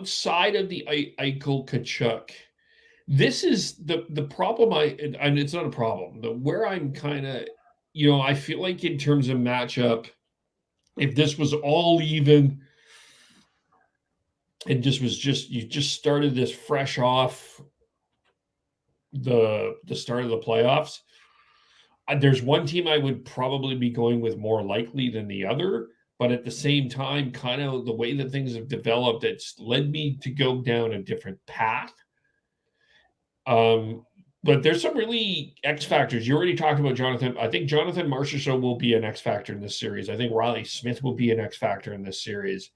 outside of the Eichel Kachuk, this is the problem. And it's not a problem. Where I'm kind of, I feel like in terms of matchup, if this was all even and you just started this fresh off the start of the playoffs, there's one team I would probably be going with more likely than the other. But at the same time, kind of the way that things have developed, it's led me to go down a different path. But there's some really X factors. You already talked about Jonathan. I think Jonathan Marchessault will be an X factor in this series. I think Riley Smith will be an X factor in this series.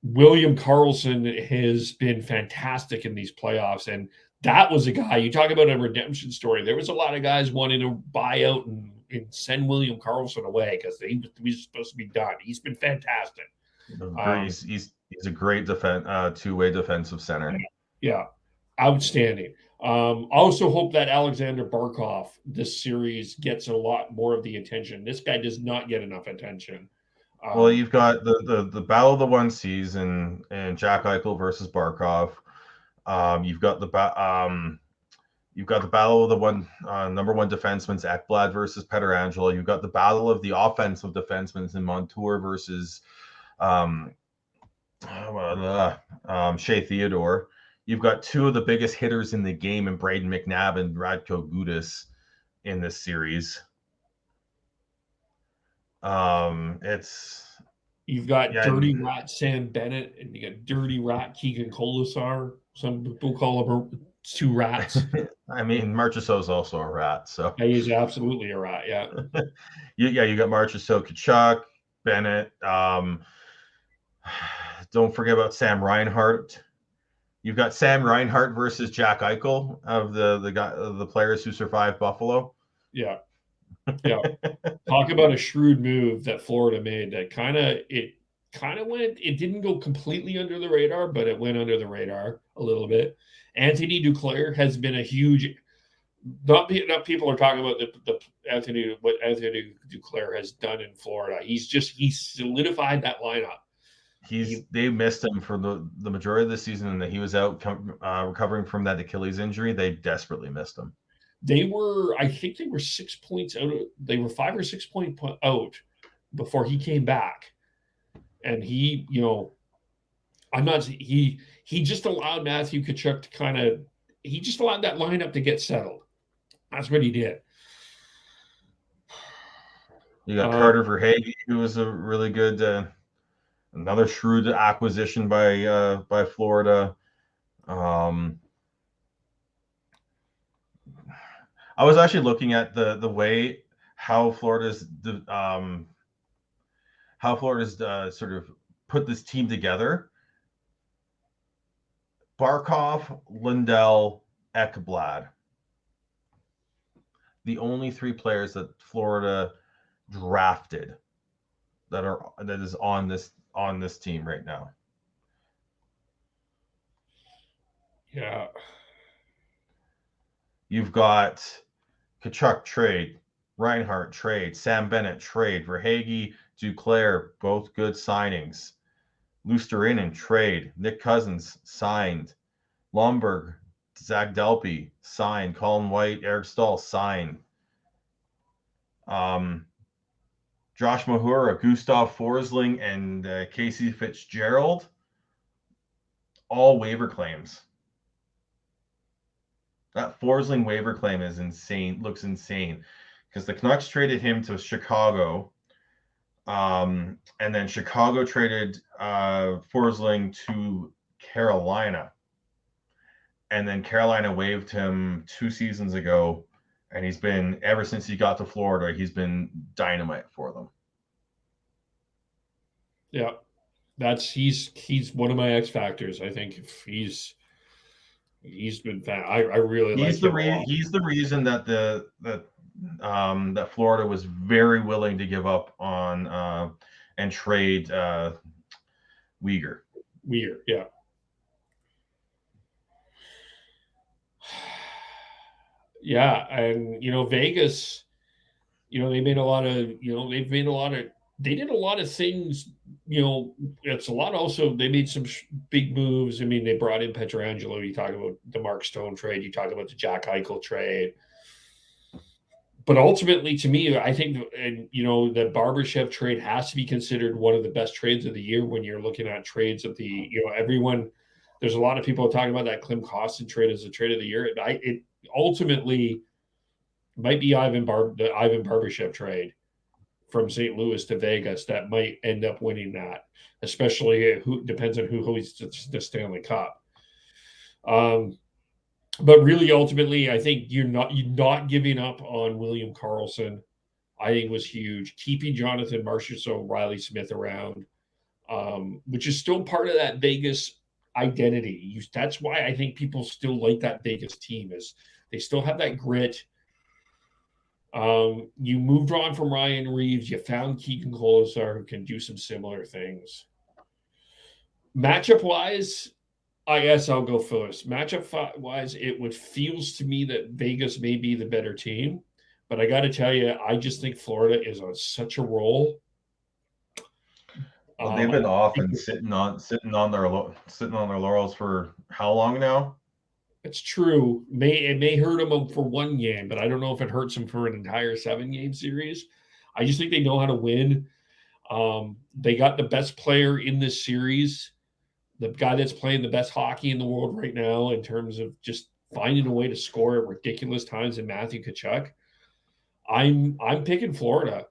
William Karlsson has been fantastic in these playoffs, and that was a guy. You talk about a redemption story. There was a lot of guys wanting to buy out and send William Karlsson away because he was supposed to be done. He's been fantastic. He's a great two-way defensive center. Yeah, outstanding. Also hope that Alexander Barkov this series gets a lot more of the attention. This guy does not get enough attention. Well, you've got the battle of the one season and Jack Eichel versus Barkov. You've got the battle of the number one defenseman's Ekblad versus Pietrangelo. You've got the battle of the offensive defensemen in Montour versus Shea Theodore. You've got two of the biggest hitters in the game in Braden McNabb and Radko Gudas in this series. You've got dirty rat Sam Bennett and you got dirty rat Keegan Colasar. Some people call him two rats. I mean, Marchessault is also a rat, so yeah, he's absolutely a rat. Yeah, you got Marchessault, Kachuk, Bennett. Don't forget about Sam Reinhart. You've got Sam Reinhart versus Jack Eichel of the players who survived Buffalo. Yeah. Yeah. Talk about a shrewd move that Florida made that it didn't go completely under the radar, but it went under the radar a little bit. Anthony Duclair has been a huge, not enough people are talking about what Anthony Duclair has done in Florida. He's solidified that lineup. They missed him for the majority of the season, and that he was out recovering from that Achilles injury. They desperately missed him. I think they were 6 points out. They were 5 or 6 points out before he came back, and he just allowed Matthew Tkachuk to he just allowed that lineup to get settled. That's what he did. You got Carter Verhaeghe, who was a really good. Another shrewd acquisition by Florida. I was actually looking at the way how Florida's sort of put this team together. Barkov, Lindell, Ekblad. The only three players that Florida drafted that is on this team right now. Yeah. You've got Tkachuk trade, Reinhart trade, Sam Bennett trade, Verhaeghe, Duclair, both good signings. Luostarinen trade, Nick Cousins signed, Lomberg, Zach Delpy signed, Colin White, Eric Stahl signed. Josh Mahura, Gustav Forsling, and Casey Fitzgerald, all waiver claims. That Forsling waiver claim is insane. Looks insane because the Canucks traded him to Chicago, and then Chicago traded Forsling to Carolina, and then Carolina waived him 2 seasons ago, and he's been, ever since he got to Florida, he's been dynamite for them. Yeah, he's one of my X factors. I think he's been I really like him. He's the reason that that Florida was very willing to give up on and trade Weegar. Yeah. Yeah, and Vegas, they've made a lot of they did a lot of things. It's a lot. Also, they made some big moves. I mean, they brought in Petrangelo. You talk about the Mark Stone trade. You talk about the Jack Eichel trade. But ultimately, to me, I think, and the Barbashev trade has to be considered one of the best trades of the year when you're looking at trades of the, everyone. There's a lot of people talking about that Klim Kostin trade as a trade of the year. It ultimately might be the Ivan Barbashev trade from St. Louis to Vegas that might end up winning that, especially who depends on who hosts the Stanley Cup. But really, ultimately, I think you're not giving up on William Karlsson. I think was huge. Keeping Jonathan Marchessault, Riley Smith around, which is still part of that Vegas identity. That's why I think people still like that Vegas team is they still have that grit. You moved on from Ryan Reeves. You found Keegan Kolesar who can do some similar things. Matchup wise, I guess I'll go first. Matchup wise, it feels to me that Vegas may be the better team, but I got to tell you, I just think Florida is on such a roll. Well, they've been off and sitting on their laurels for how long now? It's true. It may hurt them for one game, but I don't know if it hurts them for an entire 7-game series. I just think they know how to win. They got the best player in this series, the guy that's playing the best hockey in the world right now in terms of just finding a way to score at ridiculous times in Matthew Tkachuk. I'm picking Florida.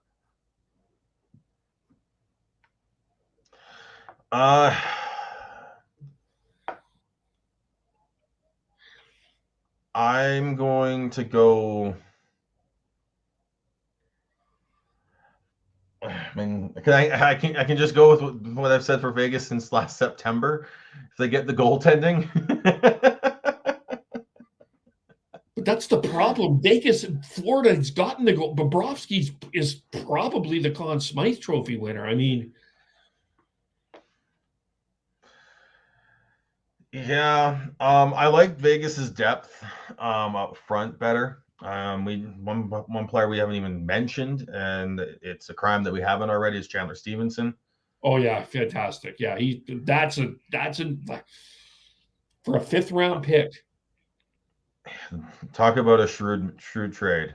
I'm going to go. I mean, I can just go with what I've said for Vegas since last September. If they get the goaltending. But that's the problem. Vegas, Florida has gotten the goal. Bobrovsky is probably the Conn Smythe Trophy winner. I mean, yeah, I like Vegas's depth up front better. One player we haven't even mentioned, and it's a crime that we haven't already, is Chandler Stevenson. oh yeah, fantastic. Yeah, that's a for a 5th-round pick. Talk about a shrewd trade.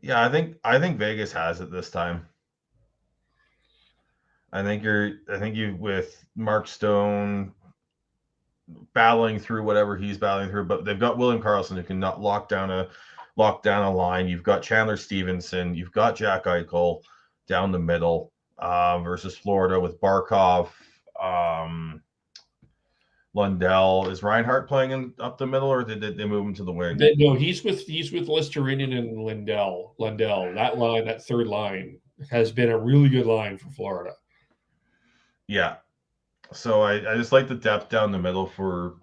Yeah, I think Vegas has it this time. I think you with Mark Stone battling through whatever he's battling through, but they've got William Karlsson who can not lock down a line. You've got Chandler Stevenson, you've got Jack Eichel down the middle versus Florida with Barkov, Lundell. Is Reinhart playing up the middle, or did they move him to the wing? No, he's with Listerinen and Lundell. That line, that third line, has been a really good line for Florida. Yeah. So I just like the depth down the middle for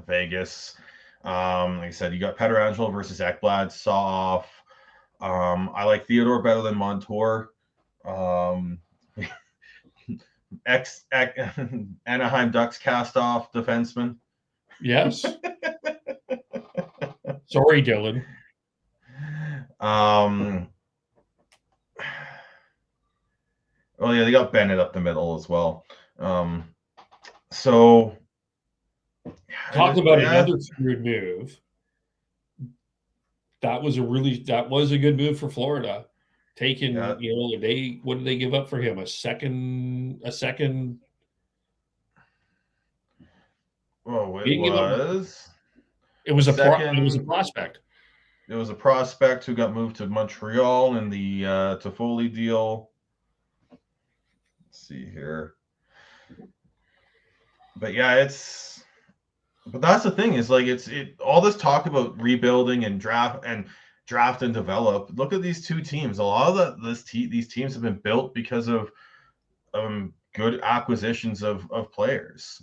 Vegas. Like I said, you got Petrangelo versus Ekblad, saw off. I like Theodore better than Montour. Anaheim Ducks cast off defenseman. Yes. Sorry, Dylan. Well, yeah, they got Bennett up the middle as well. So talk about another screwed move. That was a good move for Florida. Taking, what did they give up for him? A second. Oh, it was. It was a prospect. It was a prospect who got moved to Montreal in the Toffoli deal. Let's see here. But yeah, but that's the thing, is like all this talk about rebuilding and draft and develop. Look at these two teams. A lot of these teams have been built because of good acquisitions of players.